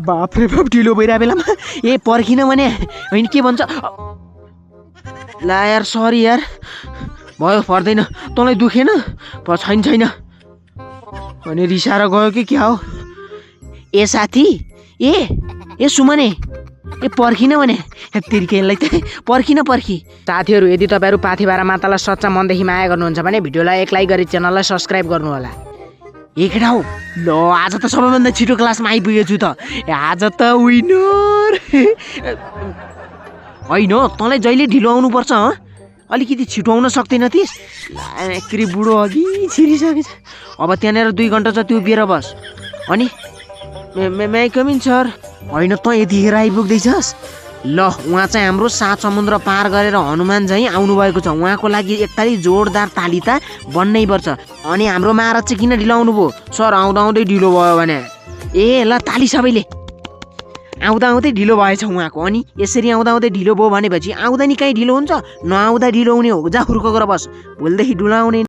बाफ्रे बाफ ढिलो भइरहेको बेलामा ए पर्खिन भने होइन के भन्छ ला यार सरी यार भयो पर्दैन तँलाई दुखेन छैन अनि रिसाएर गयो कि क्या हो ए साथी ए सुमने ए पर्खिन भने तिर्केलाई त पर्खी साथीहरू यदि तपाईँहरू पाथिभारा मातालाई सच्चा मनदेखि माया गर्नुहुन्छ भने भिडियोलाई एक लाइक गरी च्यानललाई सब्सक्राइब गर्नु होला केटा हो ल आज त सबैभन्दा छिटो क्लासमा आइपुगेछु त आज त विनर होइन तँलाई जहिले ढिलो आउनुपर्छ अलिकति छिटो आउन सक्दैन थिइस् लाक्री बुढो अघि छिरिसकेछ अब त्यहाँनिर 2 घन्टा जति उभिएर बस अनि मे कमिन सर होइन त यतिखेर आइपुग्दैछस् ल उहाँ चाहिँ हाम्रो 7 समुद्र पार गरेर हनुमान चाहिँ आउनुभएको छ उहाँको लागि एकताली जोरदार ताली त बन्नै पर्छ अनि हाम्रो महाराज चाहिँ किन ढिलो आउनुभयो सर आउँदै ढिलो भयो भने ए ल ताली सबैले आउँदै ढिलो भएछ उहाँको अनि यसरी आउँदै ढिलो भयो भनेपछि आउँदा नि कहीँ ढिलो हुन्छ नआउँदा ढिलो हुने हो जा हुर्को गरेर बस भोलिदेखि ढिलो आउने